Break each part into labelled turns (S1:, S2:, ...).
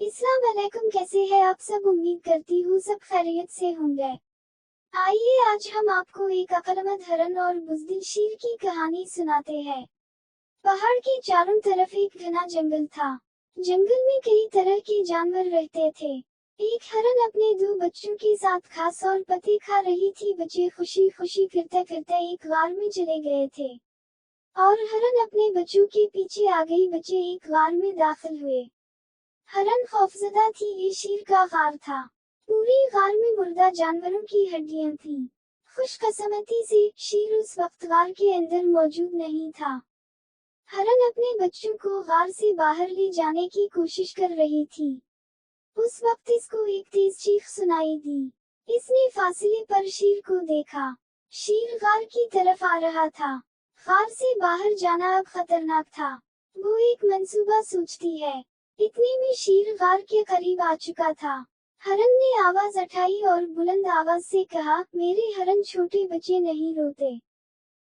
S1: अस्सलाम वालेकुम, कैसे हैं आप सब। उम्मीद करती हूँ सब खैरियत से होंगे। आइए आज हम आपको एक अक्लमंद हरन और बुज़दिल शेर की कहानी सुनाते हैं। पहाड़ के चारों तरफ एक घना जंगल था। जंगल में कई तरह के जानवर रहते थे। एक हरन अपने दो बच्चों के साथ घास और पत्ते खा रही थी। बच्चे खुशी खुशी फिरते फिरते एक गार में चले गए थे और हरन अपने बच्चों के पीछे आ गई। बच्चे एक गार में दाखिल हुए। हरन खौफजदा थी, ये शेर का गार था। पूरी गार में मुर्दा जानवरों की हड्डियां थीं। खुशकिस्मती से शेर उस वक्त गार के अंदर मौजूद नहीं था। हरन अपने बच्चों को गार से बाहर ले जाने की कोशिश कर रही थी। उस वक्त इसको एक तेज चीख सुनाई दी। इसने फासले पर शेर को देखा। शेर गार की तरफ आ रहा था। गार से बाहर जाना अब खतरनाक था। वो एक मंसूबा सोचती है। इतने में शेर गार के करीब आ चुका था। हरन ने आवाज उठाई और बुलंद आवाज से कहा, मेरे हरन छोटे बच्चे नहीं रोते।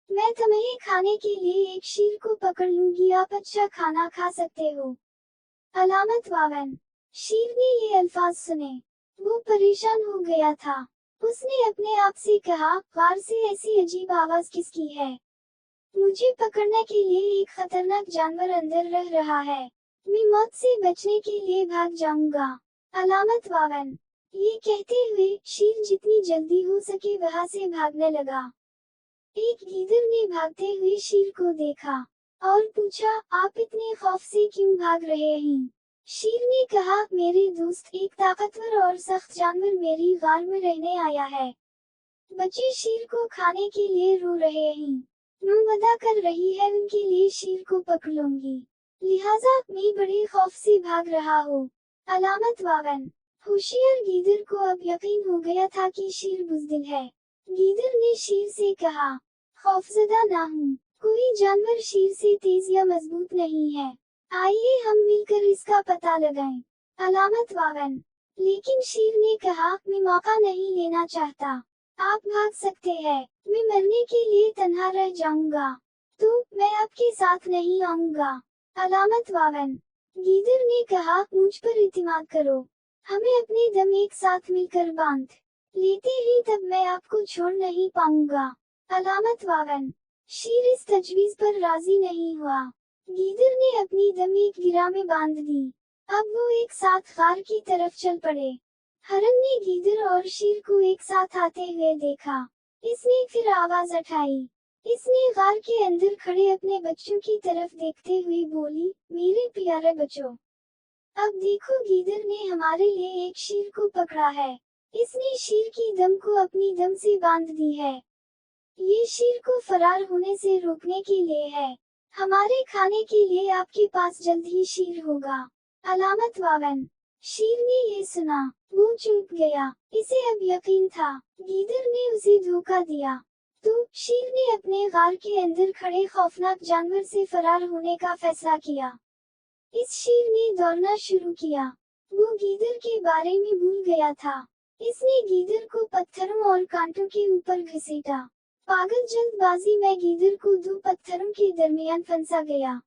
S1: मैं तुम्हें खाने के लिए एक शेर को पकड़ लूंगी, आप अच्छा खाना खा सकते हो। अलामत 52। शेर ने ये अल्फाज सुने। वो परेशान हो गया था। उसने अपने आप से कहा, गार से ऐसी अजीब आवाज किसकी है। मुझे पकड़ने के लिए एक खतरनाक जानवर अंदर रह रहा है। मैं मौत से बचने के लिए भाग जाऊंगा। अलामत 52। ये कहते हुए शेर जितनी जल्दी हो सके वहां से भागने लगा। एक गीदड़ ने भागते हुए शेर को देखा और पूछा, आप इतने खौफ से क्यों भाग रहे हैं। शेर ने कहा, मेरे दोस्त, एक ताकतवर और सख्त जानवर मेरी गार में रहने आया है। बच्चे शेर को खाने के लिए रो रहे हैं। मैं वादा कर रही है उनके लिए शेर को पकड़ लूंगी, लिहाजा मैं बड़े खौफ से भाग रहा हूँ। अलामत 52। होशियार गीदड़ को अब यकीन हो गया था कि शेर बुज़दिल है। गीदड़ ने शेर से कहा, खौफजदा ना हूँ, कोई जानवर शेर से तेज या मजबूत नहीं है। आइए हम मिलकर इसका पता लगाएं। अलामत 52। लेकिन शेर ने कहा, मैं मौका नहीं लेना चाहता। आप भाग सकते हैं, मैं मरने के लिए तन्हा रह जाऊंगा, तो मैं आपके साथ नहीं आऊंगा। अलामत 52। गीदड़ ने कहा, मुझ पर इत्मीनान करो, हमें अपने दम एक साथ मिलकर बांध लेते हैं, तब मैं आपको छोड़ नहीं पाऊंगा। अलामत 52। शेर इस तजवीज पर राजी नहीं हुआ। गीदड़ ने अपनी दम एक गिरा में बांध दी। अब वो एक साथ गार की तरफ चल पड़े। हरन ने गीदड़ और शेर को एक साथ आते हुए देखा। इसने फिर आवाज उठाई। इसने गार के अंदर खड़े अपने बच्चों की तरफ देखते हुए बोली, मेरे प्यारे बच्चों, अब देखो, गीदड़ ने हमारे लिए एक शेर को पकड़ा है। इसने शेर की दम को अपनी दम से बांध दी है। ये शेर को फरार होने से रोकने के लिए है। हमारे खाने के लिए आपके पास जल्द ही शेर होगा। अलामत 52। शेर ने ये सुना, वो चुप गया। इसे अब यकीन था, गीदड़ ने उसे धोखा दिया। तो शेर ने अपने गार के अंदर खड़े खौफनाक जानवर से फरार होने का फैसला किया। इस शेर ने दौड़ना शुरू किया। वो गीदड़ के बारे में भूल गया था। इसने गीदड़ को पत्थरों और कांटों के ऊपर घसीटा। पागल जल्दबाजी में गीदड़ को दो पत्थरों के दरमियान फंसा गया।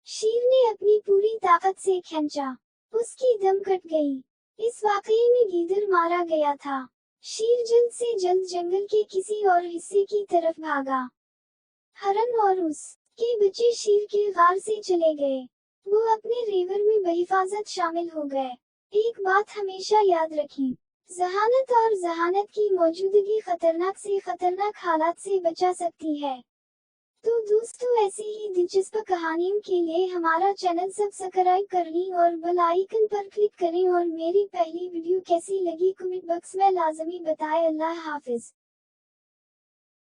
S1: शेर ने अपनी पूरी ताकत से खींचा। उसकी दम कट गई। इस वाकये में गीदड़ मारा गया था। शेर जल्द से जल्द जंगल के किसी और हिस्से की तरफ भागा। हरन और उसके बच्चे शेर के गार से चले गए। वो अपने रेवर में बहिफाजत शामिल हो गए। एक बात हमेशा याद रखें, जहानत और जहानत की मौजूदगी खतरनाक से खतरनाक हालात से बचा सकती है। तो दोस्तों, ऐसी ही दिलचस्प कहानियों के लिए हमारा चैनल सब्सक्राइब कर लें और बेल आइकन पर क्लिक करें और मेरी पहली वीडियो कैसी लगी कमेंट बॉक्स में लाजमी बताएं। अल्लाह हाफिज।